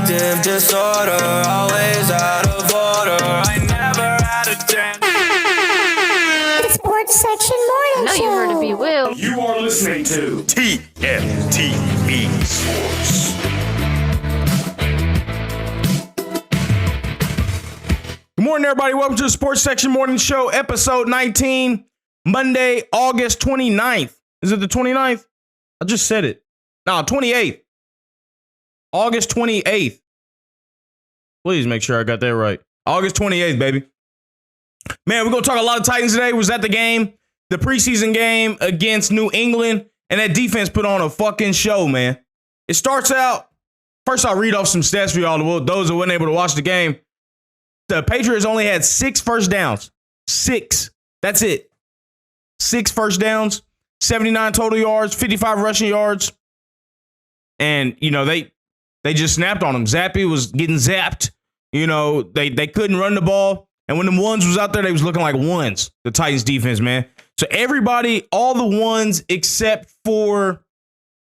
Reactive disorder, always out of order. I never had a chance. The Sports Section Morning Show. You heard of BWill. You are listening to TFTV Sports. Good morning, everybody. Welcome to the Sports Section Morning Show, episode 19, Monday, August 29th. Is it the 29th? I just said it. No, 28th. August 28th. Please make sure I got that right. August 28th, baby. Man, we're going to talk a lot of Titans today. Was at the game, the preseason game against New England, and that defense put on a fucking show, man. It starts out, first I'll read off some stats for y'all, those who weren't able to watch the game. The Patriots only had 6 first downs. 6. That's it. 6 first downs, 79 total yards, 55 rushing yards. And, you know, they just snapped on them. Zappy was getting zapped. You know, they couldn't run the ball. And when the ones was out there, they was looking like ones, the Titans defense, man. So everybody, all the ones except for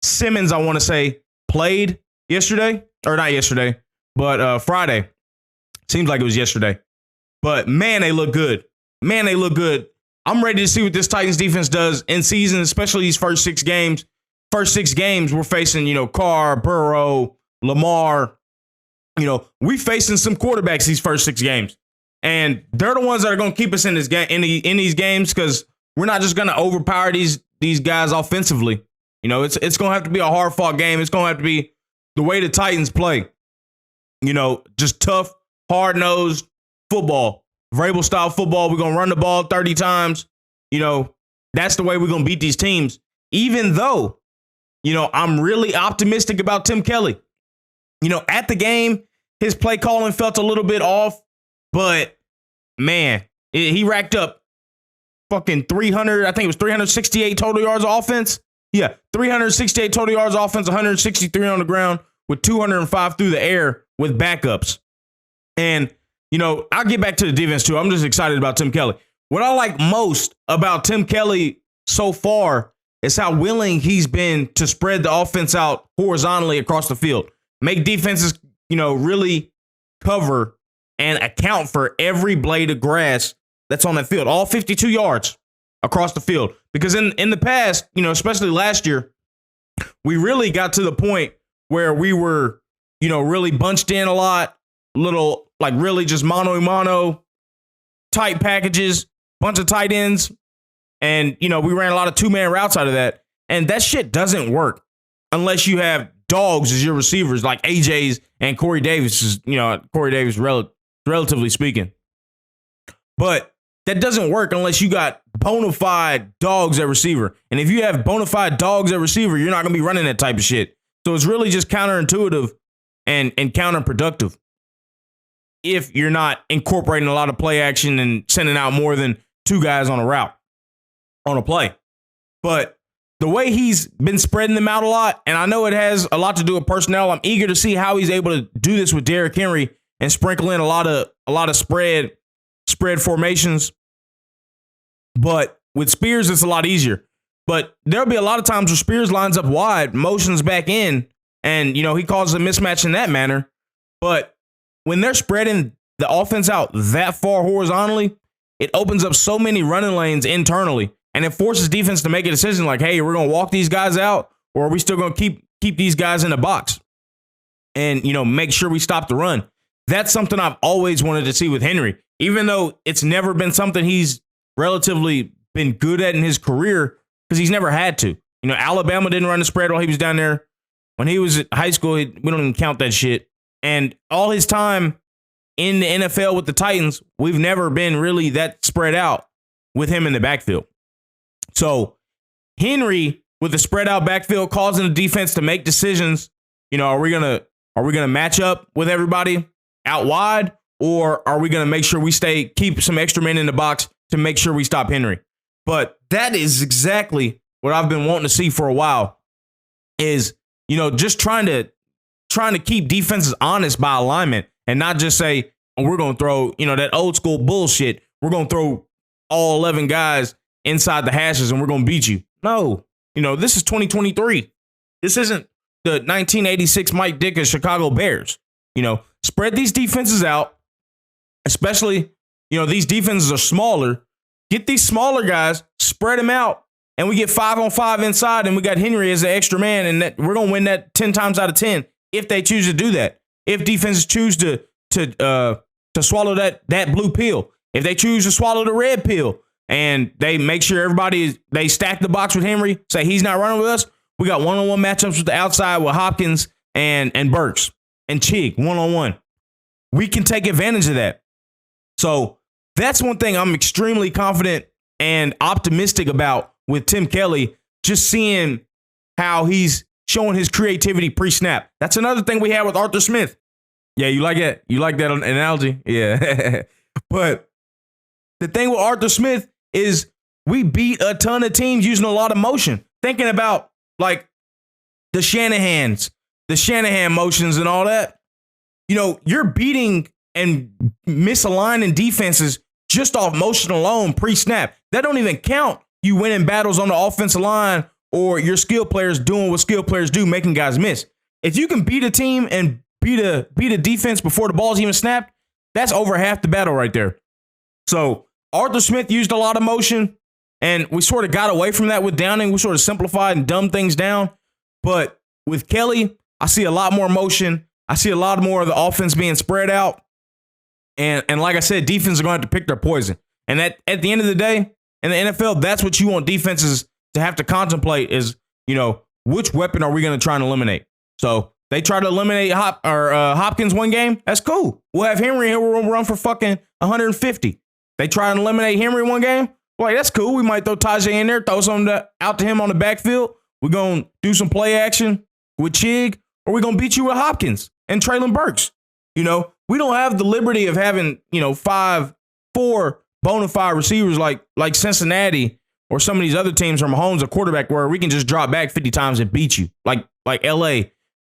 Simmons, I want to say, played yesterday. Or not yesterday, but Friday. Seems like it was yesterday. But, man, they look good. Man, they look good. I'm ready to see what this Titans defense does in season, especially these first 6 games. First 6 games, we're facing, you know, Carr, Burrow, Lamar. You know, we facing some quarterbacks these first 6 games. And they're the ones that are going to keep us in this game, in these games, because we're not just going to overpower these guys offensively. You know, it's going to have to be a hard-fought game. It's going to have to be the way the Titans play. You know, just tough, hard-nosed football, Vrabel-style football. We're going to run the ball 30 times. You know, that's the way we're going to beat these teams. Even though, you know, I'm really optimistic about Tim Kelly. You know, at the game, his play calling felt a little bit off. But, man, he racked up fucking 300, I think it was 368 total yards of offense. Yeah, 368 total yards of offense, 163 on the ground with 205 through the air with backups. And, you know, I'll get back to the defense, too. I'm just excited about Tim Kelly. What I like most about Tim Kelly so far is how willing he's been to spread the offense out horizontally across the field. Make defenses, you know, really cover and account for every blade of grass that's on that field, all 52 yards across the field. Because in the past, you know, especially last year, we really got to the point where we were, you know, really bunched in a lot, little, like really just mano-a-mano, tight packages, bunch of tight ends. And, you know, we ran a lot of 2-man routes out of that. And that shit doesn't work unless you have dogs as your receivers, like AJ's and Corey Davis, you know, Corey Davis, relatively speaking. But that doesn't work unless you got bona fide dogs at receiver. And if you have bona fide dogs at receiver, you're not going to be running that type of shit. So it's really just counterintuitive and counterproductive if you're not incorporating a lot of play action and sending out more than 2 guys on a route, on a play. But the way he's been spreading them out a lot, and I know it has a lot to do with personnel. I'm eager to see how he's able to do this with Derrick Henry and sprinkle in a lot of spread formations. But with Spears, it's a lot easier. But there'll be a lot of times where Spears lines up wide, motions back in, and, you know, he causes a mismatch in that manner. But when they're spreading the offense out that far horizontally, it opens up so many running lanes internally, and it forces defense to make a decision like, hey, we're going to walk these guys out, or are we still going to keep these guys in the box and, you know, make sure we stop the run. That's something I've always wanted to see with Henry, even though it's never been something he's relatively been good at in his career because he's never had to. You know, Alabama didn't run the spread while he was down there. When he was at high school, we don't even count that shit. And all his time in the NFL with the Titans, we've never been really that spread out with him in the backfield. So Henry with the spread out backfield causing the defense to make decisions. You know, are we gonna match up with everybody out wide, or are we gonna make sure we keep some extra men in the box to make sure we stop Henry? But that is exactly what I've been wanting to see for a while. Is, you know, just trying to keep defenses honest by alignment and not just say, oh, we're going to throw, you know, that old school bullshit. We're going to throw all 11 guys inside the hashes and we're going to beat you. No, you know, this is 2023. This isn't the 1986 Mike Ditka Chicago Bears. Spread these defenses out, especially, these defenses are smaller. Get these smaller guys, spread them out, and we get 5-on-5 inside, and we got Henry as an extra man, and we're going to win that 10 times out of 10 if they choose to do that. If defenses choose to swallow that blue pill, if they choose to swallow the red pill, and they make sure they stack the box with Henry, say he's not running with us, we got one-on-one matchups with the outside with Hopkins and Burks and Chig, one-on-one. We can take advantage of that. So that's one thing I'm extremely confident and optimistic about with Tim Kelly, just seeing how he's showing his creativity pre-snap. That's another thing we had with Arthur Smith. Yeah, you like it? You like that analogy? Yeah. But the thing with Arthur Smith is we beat a ton of teams using a lot of motion. Thinking about like the Shanahan motions and all that. You're beating and misaligning defenses just off motion alone pre-snap. That don't even count you winning battles on the offensive line or your skill players doing what skill players do, making guys miss. If you can beat a team and beat a defense before the ball's even snapped, that's over half the battle right there. So Arthur Smith used a lot of motion, and we sort of got away from that with Downing. We sort of simplified and dumbed things down. But with Kelly, I see a lot more motion. I see a lot more of the offense being spread out. And like I said, defenses are going to have to pick their poison. And at the end of the day, in the NFL, that's what you want defenses to have to contemplate is, which weapon are we going to try and eliminate? So they try to eliminate Hopkins one game. That's cool. We'll have Henry here. We'll run for fucking 150. They try and eliminate Henry one game. Like, that's cool. We might throw Tajay in there, throw something out to him on the backfield. We're going to do some play action with Chig, or we're going to beat you with Hopkins and Traylon Burks. We don't have the liberty of having, 4 bona fide receivers like Cincinnati or some of these other teams from Mahomes, a quarterback, where we can just drop back 50 times and beat you. Like LA,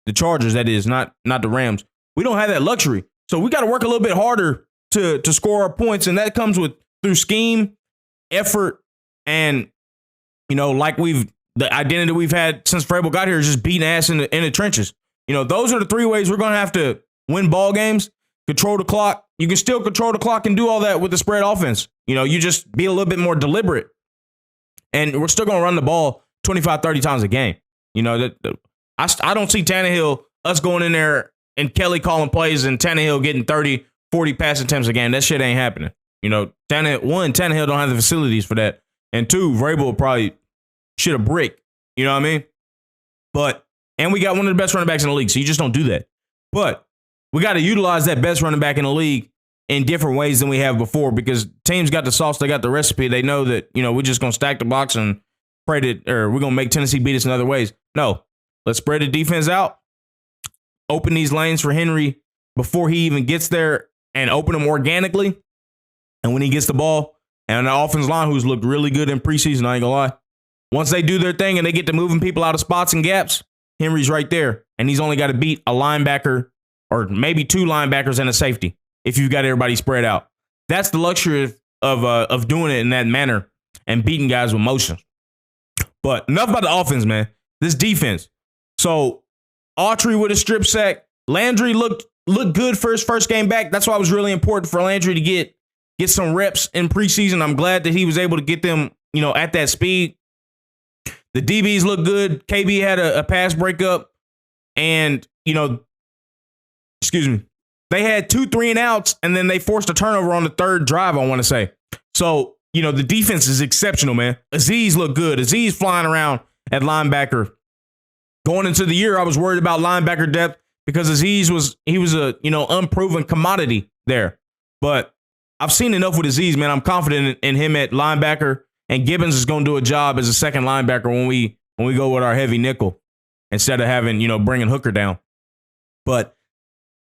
the Chargers, that is, not the Rams. We don't have that luxury. So we got to work a little bit harder to score our points, and that comes through scheme, effort, and the identity we've had since Vrabel got here is just beating ass in the trenches. Those are the 3 ways we're going to have to win ball games. Control the clock. You can still control the clock and do all that with the spread offense. You just be a little bit more deliberate, and we're still going to run the ball 25, 30 times a game. I don't see Tannehill, us going in there and Kelly calling plays and Tannehill getting 30, 40 passing attempts a game. That shit ain't happening. Tannehill don't have the facilities for that. And 2, Vrabel will probably shit a brick. You know what I mean? And we got one of the best running backs in the league, so you just don't do that. But we got to utilize that best running back in the league in different ways than we have before, because teams got the sauce, they got the recipe. They know that, we're just going to stack the box and pray that, or we're going to make Tennessee beat us in other ways. No, let's spread the defense out, open these lanes for Henry before he even gets there, and open them organically. And when he gets the ball, and the offensive line, who's looked really good in preseason, I ain't gonna lie, once they do their thing and they get to moving people out of spots and gaps, Henry's right there. And he's only got to beat a linebacker or maybe 2 linebackers and a safety if you've got everybody spread out. That's the luxury of doing it in that manner and beating guys with motion. But enough about the offense, man. This defense. So Autry with a strip sack. Landry looked good for his first game back. That's why it was really important for Landry to get some reps in preseason. I'm glad that he was able to get them, at that speed. The DBs look good. KB had a pass breakup, and they had 2 3-and-outs, and then they forced a turnover on the 3rd drive, I want to say. So, the defense is exceptional, man. Azeez looked good. Azeez flying around at linebacker. Going into the year, I was worried about linebacker depth because Azeez was a, unproven commodity there. But I've seen enough with Azeez, man. I'm confident in him at linebacker, and Gibbons is going to do a job as a second linebacker when we go with our heavy nickel instead of having, bringing Hooker down. But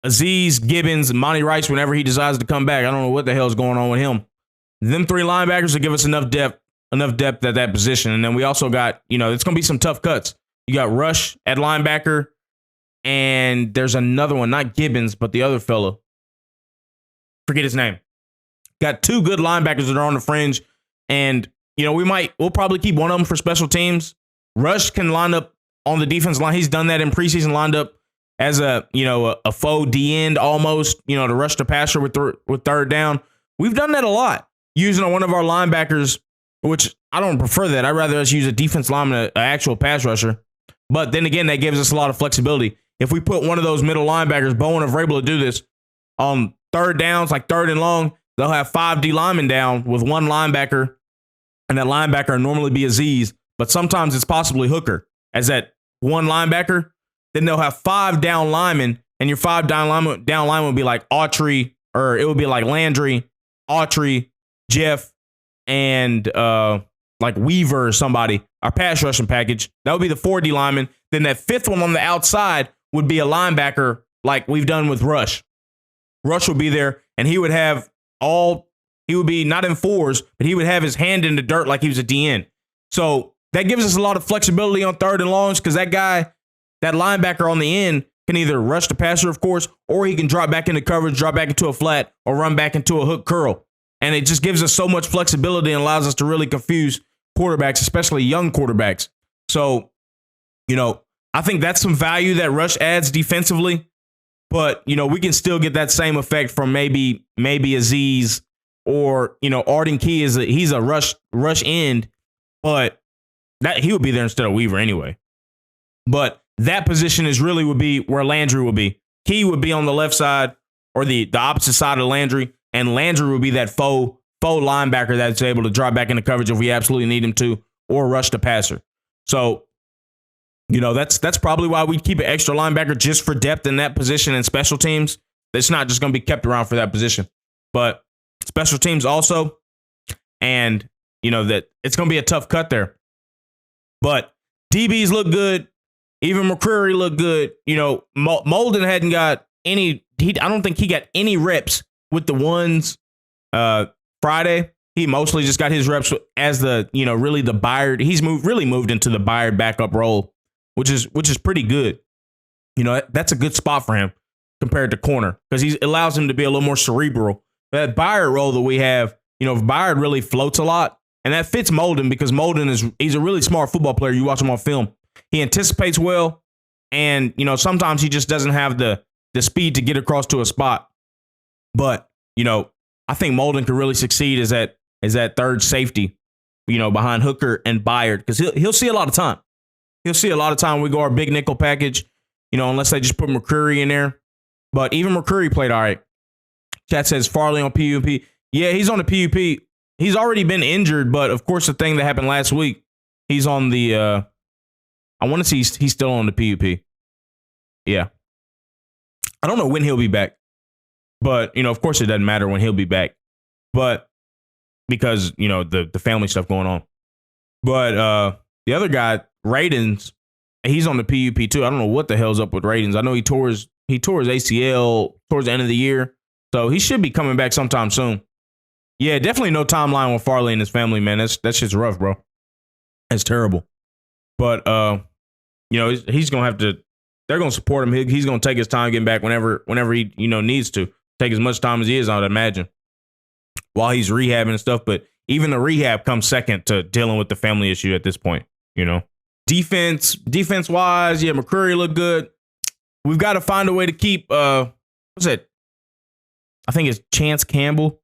Azeez, Gibbons, Monty Rice, whenever he decides to come back, I don't know what the hell is going on with him. Them 3 linebackers will give us enough depth at that position. And then we also got, it's going to be some tough cuts. You got Rush at linebacker, and there's another one, not Gibbons, but the other fellow. Forget his name. Got 2 good linebackers that are on the fringe, and we'll probably keep one of them for special teams. Rush can line up on the defense line. He's done that in preseason, lined up as a faux D end almost, to rush the passer with third down. We've done that a lot using one of our linebackers, which I don't prefer that. I'd rather us use a defense lineman, an actual pass rusher. But then again, that gives us a lot of flexibility. If we put one of those middle linebackers, Bowen, if we're able to do this on third downs, like third and long, they'll have 5 D linemen down with one linebacker, and that linebacker will normally be Aziz, but sometimes it's possibly Hooker as that one linebacker. Then they'll have 5 down linemen, and your 5 down linemen will be like Autry, or it would be like Landry, Autry, Jeff, and like Weaver or somebody, our pass rushing package. That would be the 4 D linemen. Then that 5th one on the outside would be a linebacker like we've done with Rush. Rush would be there, and he would be not in 4s, but he would have his hand in the dirt like he was a DN. So that gives us a lot of flexibility on third and longs because that linebacker on the end can either rush the passer, of course, or he can drop back into coverage, drop back into a flat, or run back into a hook curl. And it just gives us so much flexibility and allows us to really confuse quarterbacks, especially young quarterbacks. So, I think that's some value that Rush adds defensively. But, we can still get that same effect from maybe Aziz or, Arden Key he's a rush end, but that he would be there instead of Weaver anyway. But that position would be where Landry would be. Key would be on the left side or the opposite side of Landry, and Landry would be that faux linebacker that's able to drop back into coverage if we absolutely need him to, or rush the passer. So, that's probably why we keep an extra linebacker just for depth in that position and special teams. It's not just going to be kept around for that position, but special teams also. And, that it's going to be a tough cut there. But DBs look good. Even McCreary looked good. Molden hadn't got any. I don't think he got any reps with the ones Friday. He mostly just got his reps as the really the Byard. He's moved into the Byard backup role, which is pretty good. That's a good spot for him compared to corner because he allows him to be a little more cerebral. That Byard role that we have, Byard really floats a lot, and that fits Molden because Molden he's a really smart football player. You watch him on film. He anticipates well, and sometimes he just doesn't have the speed to get across to a spot. But I think Molden could really succeed as that third safety, behind Hooker and Byard because he'll see a lot of time. He'll see a lot of time when we go our big nickel package, unless they just put McCreary in there. But even McCreary played all right. Chat says Farley on PUP. Yeah, he's on the PUP. He's already been injured, but of course the thing that happened last week, he's on the. I want to see he's still on the PUP. Yeah. I don't know when he'll be back. But, of course it doesn't matter when he'll be back. But because, the family stuff going on. But the other guy, Radens, he's on the PUP too. I don't know what the hell's up with Radens. I know he tore his ACL towards the end of the year. So he should be coming back sometime soon. Yeah, definitely no timeline with Farley and his family, man. That's shit's rough, bro. That's terrible. But he's gonna have to. They're gonna support him. He's gonna take his time getting back whenever he needs to take as much time as he is. I'd imagine while he's rehabbing and stuff. But even the rehab comes second to dealing with the family issue at this point. Defense wise, yeah, McCreary looked good. We've got to find a way to keep. What's it? I think it's Chance Campbell.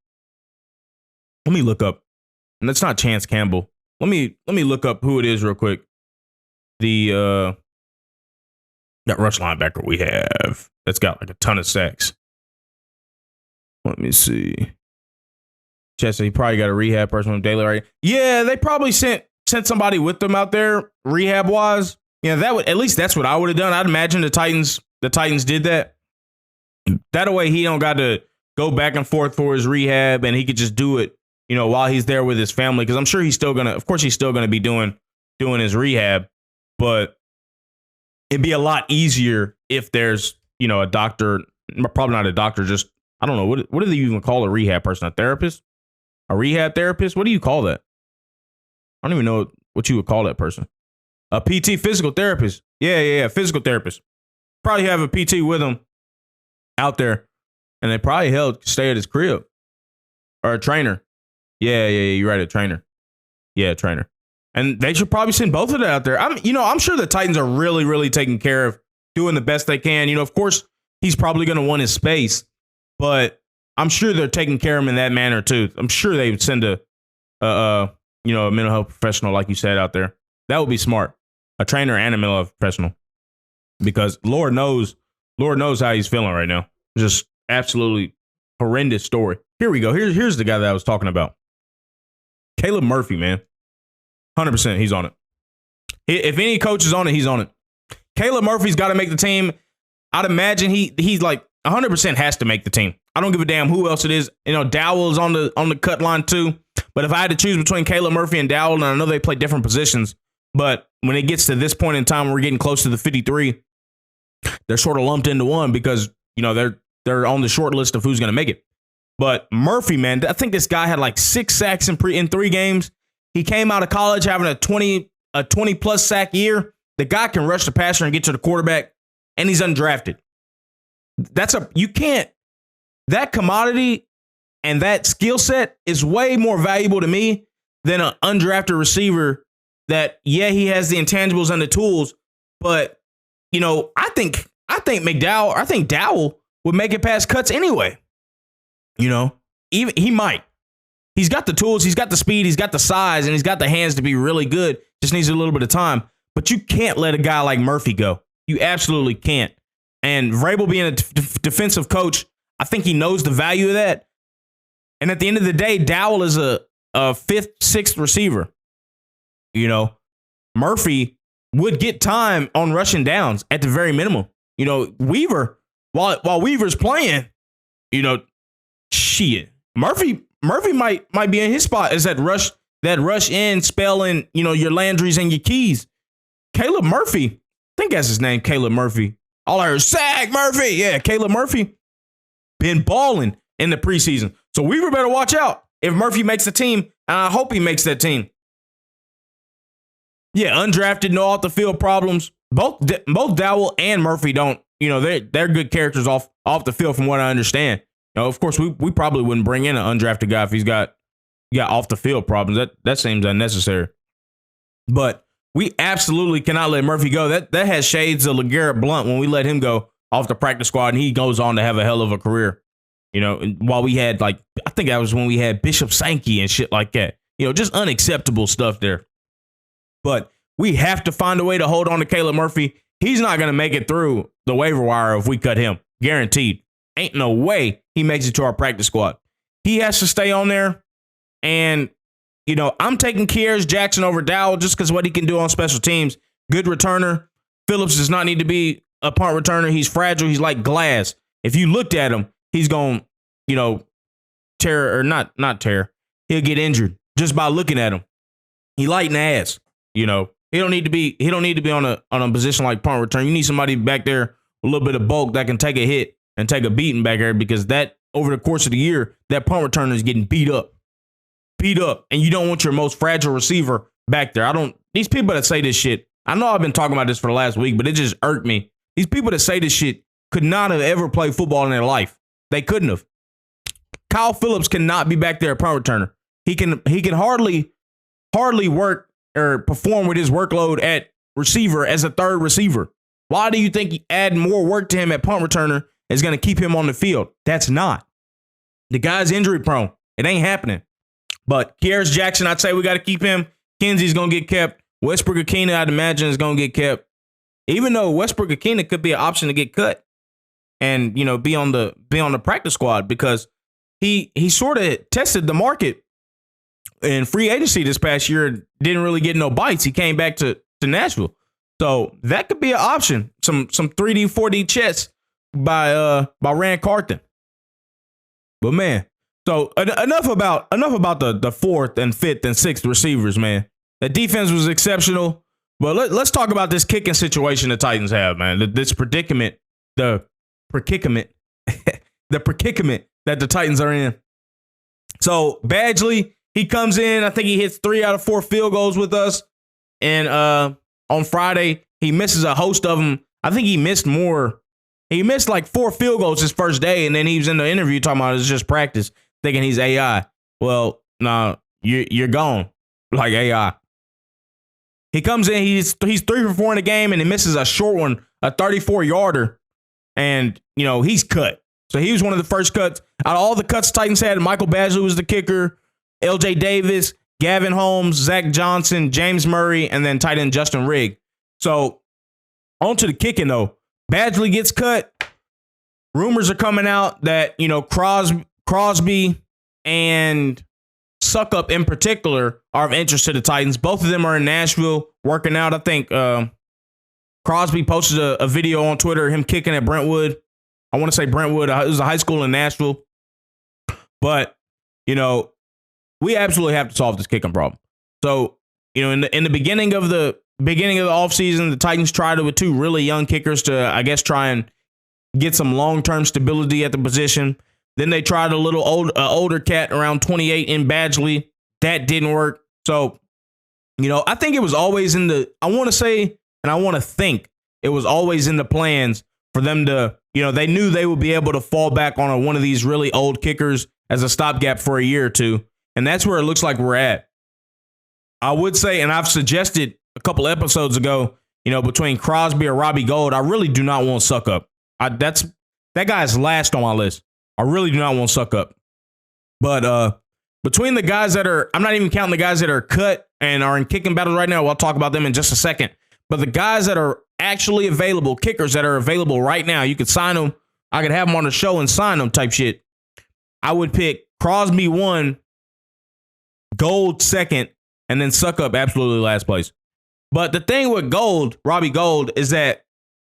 Let me look up. And that's not Chance Campbell. Let me look up who it is real quick. That rush linebacker we have that's got like a ton of sacks. Let me see. Chester, he probably got a rehab person from Daily, right? Yeah, they probably sent somebody with them out there rehab wise. Yeah, that would at least that's what I would have done. I'd imagine the Titans did that. That way he don't got to go back and forth for his rehab, and he could just do it, while he's there with his family. Because I'm sure he's still gonna be doing his rehab, but it'd be a lot easier if there's a doctor, probably not a doctor, just I don't know what do they even call a rehab person? A therapist, a rehab therapist? What do you call that? I don't even know what you would call that person. A PT, physical therapist. Yeah, physical therapist. Probably have a PT with him out there, and they probably stay at his crib or a trainer. Yeah, you're right, a trainer. Yeah, trainer. And they should probably send both of them out there. I'm sure the Titans are really, really taking care doing the best they can. Of course, he's probably going to want his space, but I'm sure they're taking care of him in that manner too. I'm sure they would send a mental health professional, like you said, out there. That would be smart. A trainer and a mental health professional, because Lord knows how he's feeling right now. Just absolutely horrendous story. Here we go. Here's the guy that I was talking about. Caleb Murphy, man. 100% he's on it. If any coach is on it, he's on it. Caleb Murphy's got to make the team. I'd imagine he's like 100% has to make the team. I don't give a damn who else it is. Dowell is on the cut line too. But if I had to choose between Caleb Murphy and Dowell, and I know they play different positions, but when it gets to this point in time, we're getting close to the 53. They're sort of lumped into one because they're on the short list of who's going to make it. But Murphy, man, I think this guy had like 6 sacks in 3 games. He came out of college having a 20 plus sack year. The guy can rush the passer and get to the quarterback, and he's undrafted. That commodity and that skill set is way more valuable to me than an undrafted receiver that, he has the intangibles and the tools, but I think Dowell would make it past cuts anyway. Even he might. He's got the tools, he's got the speed, he's got the size, and he's got the hands to be really good. Just needs a little bit of time. But you can't let a guy like Murphy go. You absolutely can't. And Vrabel being a defensive coach, I think he knows the value of that. And at the end of the day, Dowell is a 5th, 6th receiver. Murphy would get time on rushing downs at the very minimum. Weaver, while Weaver's playing, shit. Murphy might be in his spot as that rush in, spelling, your Landrys and your Keys. Caleb Murphy, I think that's his name, Caleb Murphy. All I heard, Sag Murphy. Yeah, Caleb Murphy been balling in the preseason. So Weaver better watch out if Murphy makes the team, and I hope he makes that team. Yeah, undrafted, no off the field problems. Both Dowell and Murphy don't, they're good characters off the field from what I understand. Of course, we probably wouldn't bring in an undrafted guy if he's got off the field problems. That seems unnecessary. But we absolutely cannot let Murphy go. That has shades of LeGarrette Blount when we let him go off the practice squad, and he goes on to have a hell of a career. While we had I think that was when we had Bishop Sankey and shit like that. Just unacceptable stuff there. But we have to find a way to hold on to Caleb Murphy. He's not going to make it through the waiver wire if we cut him. Guaranteed. Ain't no way he makes it to our practice squad. He has to stay on there. And, I'm taking Kearis Jackson over Dowell just because what he can do on special teams. Good returner. Phillips does not need to be a punt returner. He's fragile. He's like glass. If you looked at him, he's going, tear or not tear. He'll get injured just by looking at him. He light in the ass. He don't need to be on a position like punt return. You need somebody back there with a little bit of bulk that can take a hit and take a beating back there, because that over the course of the year, that punt returner is getting beat up. And you don't want your most fragile receiver back there. These people that say this shit, I know I've been talking about this for the last week, but it just irked me. These people that say this shit could not have ever played football in their life. They couldn't have. Kyle Phillips cannot be back there a punt returner. He can hardly work or perform with his workload at receiver as a third receiver. Why do you think adding more work to him at punt returner is going to keep him on the field? That's not. The guy's injury prone. It ain't happening. But Kearis Jackson, I'd say we got to keep him. Kenzie's going to get kept. Westbrook-Akina, I'd imagine, is going to get kept. Even though Westbrook-Akina could be an option to get cut and, be on the practice squad, because he sort of tested the market in free agency this past year, didn't really get no bites. He came back to Nashville. So that could be an option. Some 3D, 4D chess by Rand Carthen. But man, so enough about the 4th and 5th and 6th receivers, man. The defense was exceptional. But let's talk about this kicking situation the Titans have, man. This predicament, the predicament that the Titans are in. So Badgley, he comes in. I think he hits 3 out of 4 field goals with us. And on Friday, he misses a host of them. I think he missed more. He missed like 4 field goals his first day, and then he was in the interview talking about it's just practice, thinking he's AI. Well, no, you're gone like AI. He comes in, he's 3 for 4 in the game, and he misses a short one a 34-yarder, and, he's cut. So he was one of the first cuts. Out of all the cuts Titans had, Michael Badgley was the kicker, LJ Davis, Gavin Holmes, Zach Johnson, James Murray, and then tight end Justin Rigg. So on to the kicking, though. Badgley gets cut. Rumors are coming out that, Crosby and Suckup in particular are of interest to the Titans. Both of them are in Nashville working out. I think Crosby posted a video on Twitter, him kicking at Brentwood. I want to say Brentwood. It was a high school in Nashville. But, we absolutely have to solve this kicking problem. So, in the beginning of the offseason, the Titans tried it with two really young kickers to, I guess, try and get some long-term stability at the position. Then they tried a little older cat around 28 in Badgley. That didn't work. So, I think it was always I want to say, and I want to think it was always in the plans for them to, they knew they would be able to fall back on one of these really old kickers as a stopgap for a year or two. And that's where it looks like we're at. I would say, and I've suggested a couple episodes ago, between Crosby or Robbie Gould, I really do not want Suckup. That guy's last on my list. I really do not want Suckup. But between the guys that are, I'm not even counting the guys that are cut and are in kicking battles right now. We'll talk about them in just a second. But the guys that are actually available, kickers that are available right now, you could sign them. I could have them on the show and sign them type shit. I would pick Crosby 1, Gould 2nd, and then Suckup absolutely last place. But the thing with Robbie Gould, is that,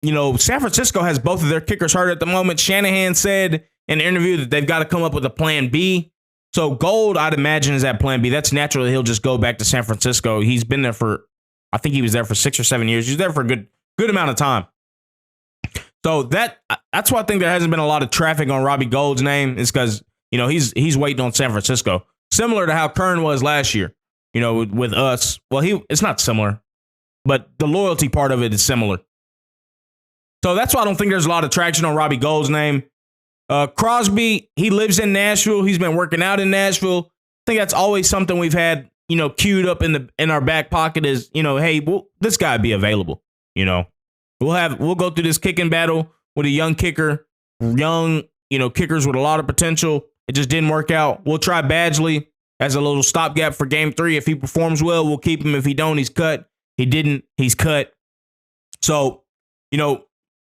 San Francisco has both of their kickers hurt at the moment. Shanahan said in an interview that they've got to come up with a plan B. So Gould, I'd imagine, is that plan B. That's naturally he'll just go back to San Francisco. He's been there I think he was there for 6 or 7 years. He's there for a good amount of time. So that's why I think there hasn't been a lot of traffic on Robbie Gould's name, is because, he's waiting on San Francisco. Similar to how Kern was last year, with us. Well, it's not similar, but the loyalty part of it is similar. So that's why I don't think there's a lot of traction on Robbie Gould's name. Crosby, he lives in Nashville. He's been working out in Nashville. I think that's always something we've had, queued up in our back pocket is, hey, this guy be available. We'll go through this kicking battle with a young kicker, kickers with a lot of potential. It just didn't work out. We'll try Badgley as a little stopgap for game 3. If he performs well, we'll keep him. If he don't, he's cut. He didn't, he's cut. So,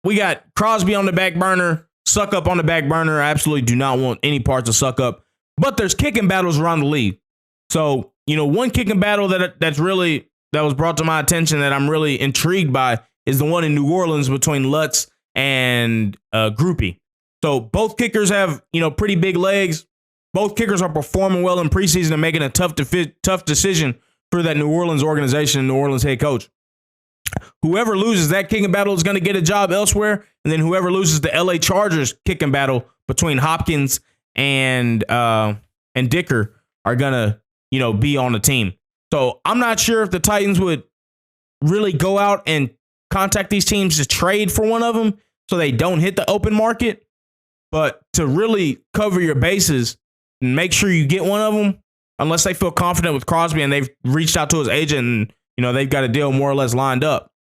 we got Crosby on the back burner, Suckup on the back burner. I absolutely do not want any parts of Suckup. But there's kicking battles around the league. So, one kicking battle that was brought to my attention that I'm really intrigued by is the one in New Orleans between Lutz and Groupie. So both kickers have, pretty big legs. Both kickers are performing well in preseason and making a tough decision for that New Orleans organization and New Orleans head coach. Whoever loses that kicking battle is going to get a job elsewhere, and then whoever loses the LA Chargers kicking battle between Hopkins and Dicker are going to, be on the team. So I'm not sure if the Titans would really go out and contact these teams to trade for one of them so they don't hit the open market. But to really cover your bases and make sure you get one of them, unless they feel confident with Crosby and they've reached out to his agent and, they've got a deal more or less lined up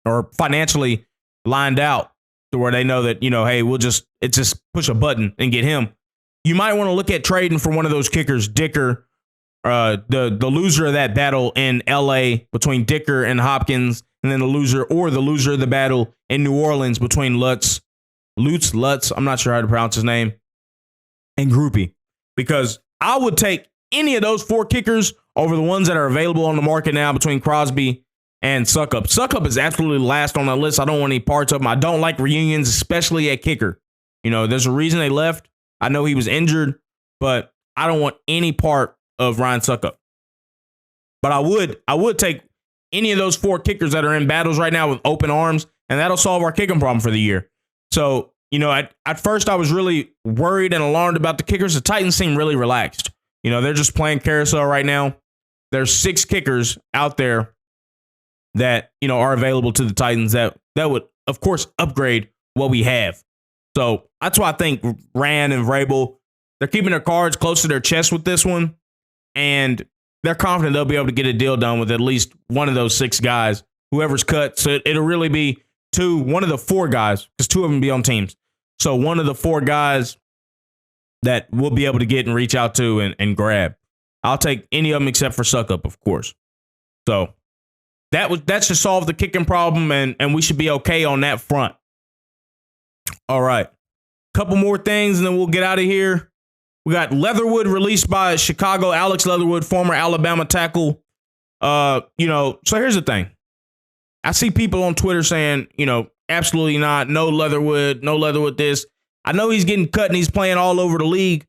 or financially lined out to where they know that, hey, it's just push a button and get him. You might want to look at trading for one of those kickers, Dicker, the loser of that battle in LA between Dicker and Hopkins, and then the loser of the battle in New Orleans between Lutz, I'm not sure how to pronounce his name, and Groupie. Because I would take any of those 4 kickers over the ones that are available on the market now between Crosby and Suckup. Suckup is absolutely last on the list. I don't want any parts of him. I don't like reunions, especially at kicker. There's a reason they left. I know he was injured, but I don't want any part of Ryan Suckup. But I would take any of those 4 kickers that are in battles right now with open arms, and that'll solve our kicking problem for the year. So, at first I was really worried and alarmed about the kickers. The Titans seem really relaxed. They're just playing carousel right now. There's 6 kickers out there that, are available to the Titans that would, of course, upgrade what we have. So that's why I think Rand and Vrabel, they're keeping their cards close to their chest with this one. And they're confident they'll be able to get a deal done with at least one of those 6 guys, whoever's cut. So it'll really be one of the four guys, because two of them be on teams. So one of the four guys that we'll be able to get and reach out to and grab. I'll take any of them except for Suck Up, of course. So that should solve the kicking problem, and we should be okay on that front. All right. Couple more things, and then we'll get out of here. We got Leatherwood released by Chicago. Alex Leatherwood, former Alabama tackle. So here's the thing. I see people on Twitter saying, absolutely not. No Leatherwood this. I know he's getting cut and he's playing all over the league.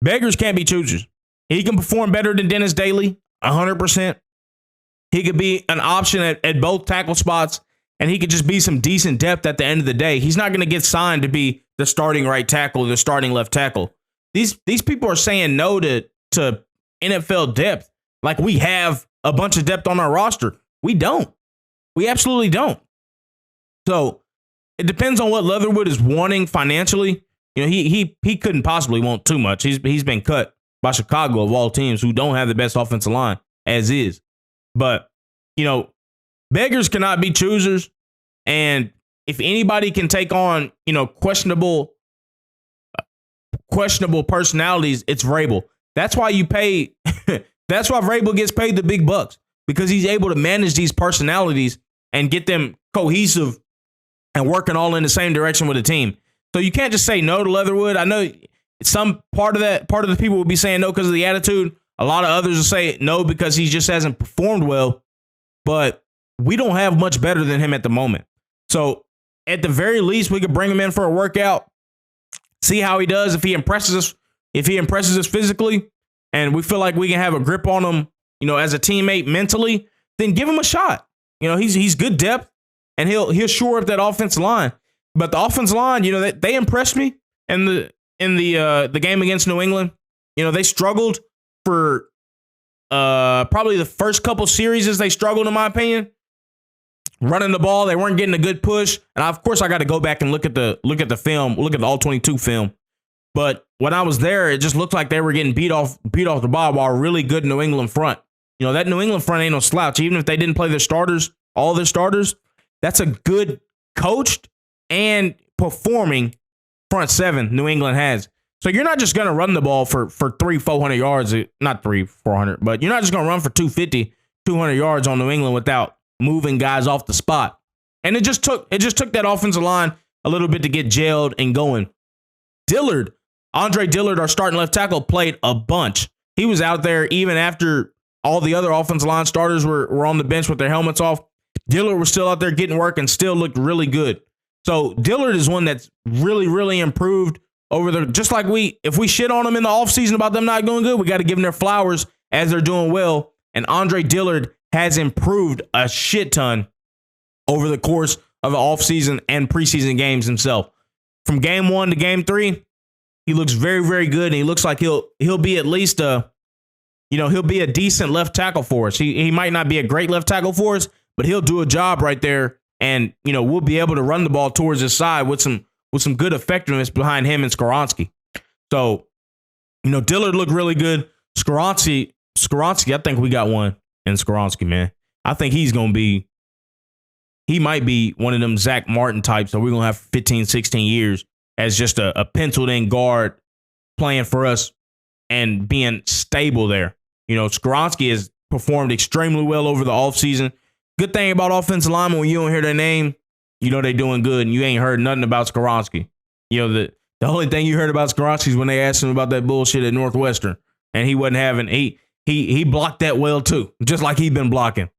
Beggars can't be choosers. He can perform better than Dennis Daly, 100%. He could be an option at both tackle spots, and he could just be some decent depth at the end of the day. He's not going to get signed to be the starting right tackle, the starting left tackle. These people are saying no to NFL depth like we have a bunch of depth on our roster. We don't. We absolutely don't. So it depends on what Leatherwood is wanting financially. He couldn't possibly want too much. He's been cut by Chicago of all teams who don't have the best offensive line as is. But, beggars cannot be choosers. And if anybody can take on, questionable personalities, it's Vrabel. That's why that's why Vrabel gets paid the big bucks, because he's able to manage these personalities and get them cohesive and working all in the same direction with the team. So you can't just say no to Leatherwood. I know some part of the people will be saying no because of the attitude. A lot of others will say no because he just hasn't performed well. But we don't have much better than him at the moment. So at the very least, we could bring him in for a workout, see how he does. If he impresses us physically, and we feel like we can have a grip on him, as a teammate mentally, then give him a shot. He's good depth, and he'll shore up that offensive line. But the offensive line, they impressed me in the game against New England. They struggled for probably the first couple series. They struggled, in my opinion, running the ball. They weren't getting a good push, and of course I got to go back and look at the film, look at the all 22 film. But when I was there, it just looked like they were getting beat off the ball by a really good New England front. That New England front ain't no slouch. Even if they didn't play their starters, all their starters, that's a good coached and performing front seven New England has. So you're not just going to run the ball for 400 yards, not 400, but you're not just going to run for 250, 200 yards on New England without moving guys off the spot. And it just took that offensive line a little bit to get gelled and going. Andre Dillard, our starting left tackle, played a bunch. He was out there even after all the other offensive line starters were on the bench with their helmets off. Dillard was still out there getting work and still looked really good. So Dillard is one that's really, really improved over just like if we shit on them in the offseason about them not doing good, we got to give them their flowers as they're doing well. And Andre Dillard has improved a shit ton over the course of the offseason and preseason games himself. From game 1 to game 3, he looks very, very good. And he looks like he'll be at least he'll be a decent left tackle for us. He might not be a great left tackle for us, but he'll do a job right there. And, we'll be able to run the ball towards his side with some good effectiveness behind him and Skoronski. So, Dillard looked really good. Skoronski, I think we got one in Skoronski, man. I think he might be one of them Zach Martin types that we're going to have 15, 16 years as just a penciled in guard playing for us and being stable there. Skoronski has performed extremely well over the offseason. Good thing about offensive linemen, when you don't hear their name, they're doing good, and you ain't heard nothing about Skoronski. The only thing you heard about Skoronski is when they asked him about that bullshit at Northwestern, and he wasn't having he blocked that well too, just like he'd been blocking.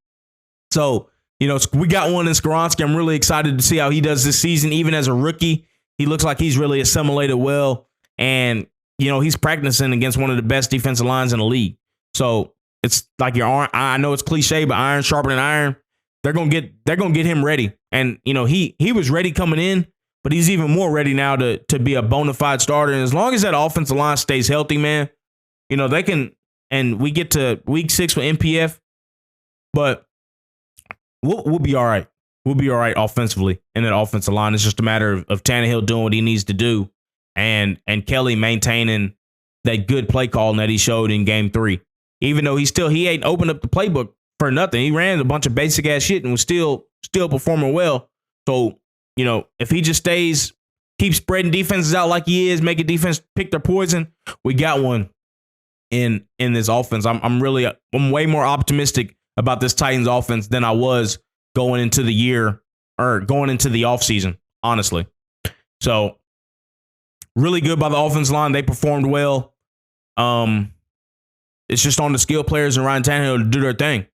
So, we got one in Skoronski. I'm really excited to see how he does this season, even as a rookie. He looks like he's really assimilated well, and he's practicing against one of the best defensive lines in the league. So it's like I know it's cliche, but iron sharpening iron. They're gonna get him ready, and he was ready coming in, but he's even more ready now to be a bona fide starter. And as long as that offensive line stays healthy, man, they can. And we get to week 6 with MPF, but we'll be all right. We'll be all right offensively in that offensive line. It's just a matter of Tannehill doing what he needs to do, and Kelly maintaining that good play calling that he showed in game 3. Even though he ain't opened up the playbook for nothing. He ran a bunch of basic ass shit and was still performing well. So, if he just keeps spreading defenses out like he is, making defense pick their poison, we got one in this offense. I'm way more optimistic about this Titans offense than I was going into the year or going into the offseason, honestly. So really good by the offense line. They performed well. It's just on the skill players and Ryan Tannehill to do their thing,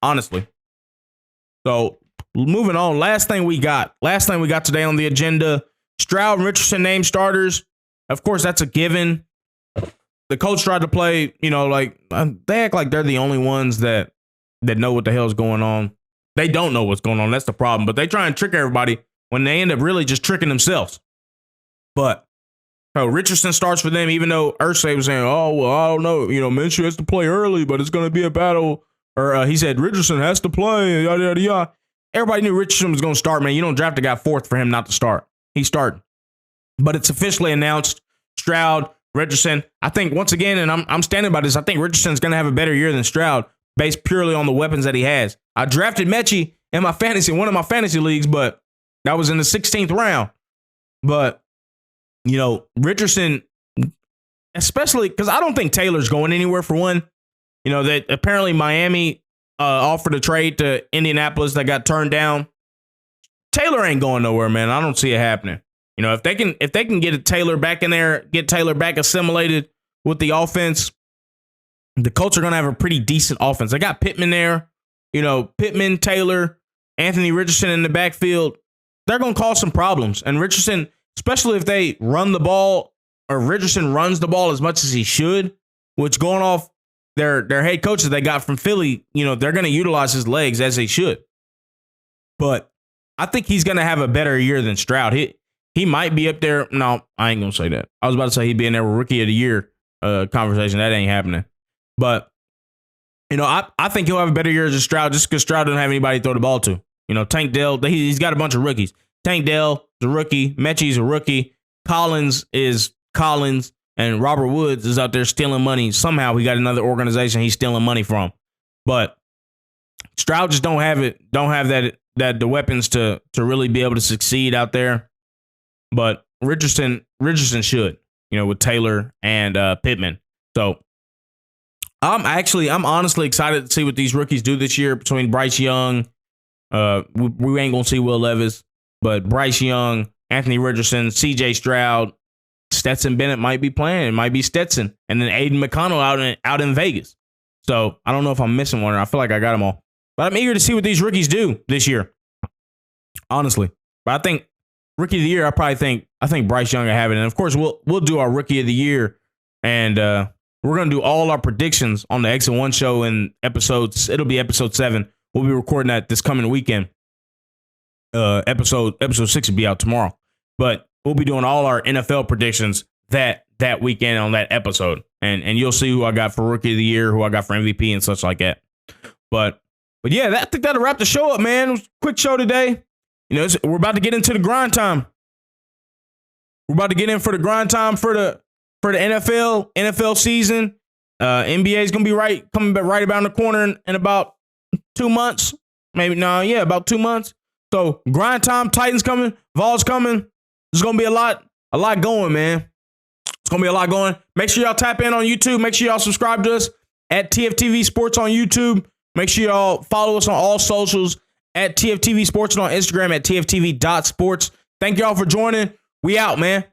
honestly. So moving on, last thing we got today on the agenda, Stroud and Richardson named starters. Of course, that's a given. The coach tried to play, they act like they're the only ones that know what the hell's going on. They don't know what's going on. That's the problem. But they try and trick everybody when they end up really just tricking themselves. But Richardson starts for them, even though Irsay was saying, oh, well, I don't know. Minshew has to play early, but it's going to be a battle. Or he said Richardson has to play, yada, yada, yada. Everybody knew Richardson was going to start, man. You don't draft a guy fourth for him not to start. He's starting. But it's officially announced, Stroud, Richardson. I think, once again, and I'm standing by this, I think Richardson's going to have a better year than Stroud based purely on the weapons that he has. I drafted Mechie in one of my fantasy leagues, but that was in the 16th round. But, Richardson, especially because I don't think Taylor's going anywhere for one. That apparently Miami offered a trade to Indianapolis that got turned down. Taylor ain't going nowhere, man. I don't see it happening. If they can get Taylor back in there, get Taylor back assimilated with the offense, the Colts are going to have a pretty decent offense. They got Pittman there, Pittman, Taylor, Anthony Richardson in the backfield. They're going to cause some problems. And Richardson, especially if they run the ball or Richardson runs the ball as much as he should, which going off their head coaches they got from Philly, they're going to utilize his legs as they should. But I think he's going to have a better year than Stroud. He might be up there. No, I ain't going to say that. I was about to say he'd be in there with Rookie of the Year conversation. That ain't happening. But, I think he'll have a better year as Stroud just because Stroud doesn't have anybody to throw the ball to. Tank Dell, he's got a bunch of rookies. Tank Dell is a rookie. Mechie's a rookie. Collins is Collins. And Robert Woods is out there stealing money. Somehow he got another organization he's stealing money from. But Stroud just don't have that the weapons to really be able to succeed out there. But Richardson should, with Taylor and Pittman. So I'm honestly excited to see what these rookies do this year between Bryce Young. We ain't gonna see Will Levis, but Bryce Young, Anthony Richardson, CJ Stroud, Stetson Bennett might be playing. It might be Stetson, and then Aiden McConnell out in Vegas. So I don't know if I'm missing one, or I feel like I got them all. But I'm eager to see what these rookies do this year, honestly. But I think Rookie of the Year, I think Bryce Young will have it. And of course, we'll do our Rookie of the Year, and we're gonna do all our predictions on the X and One show in episodes. It'll be episode 7. We'll be recording that this coming weekend. Episode 6 will be out tomorrow, but we'll be doing all our NFL predictions that weekend on that episode, and you'll see who I got for Rookie of the Year, who I got for MVP, and such like that. But yeah, I think that'll wrap the show up, man. It was a quick show today. We're about to get into the grind time. We're about to get in for the grind time for the NFL season. NBA is gonna be coming back right around the corner in about 2 months, about 2 months. So grind time, Titans coming, Vols coming. There's going to be a lot going, man. It's going to be a lot going. Make sure y'all tap in on YouTube. Make sure y'all subscribe to us at TFTV Sports on YouTube. Make sure y'all follow us on all socials at TFTV Sports and on Instagram at TFTV.sports. Thank y'all for joining. We out, man.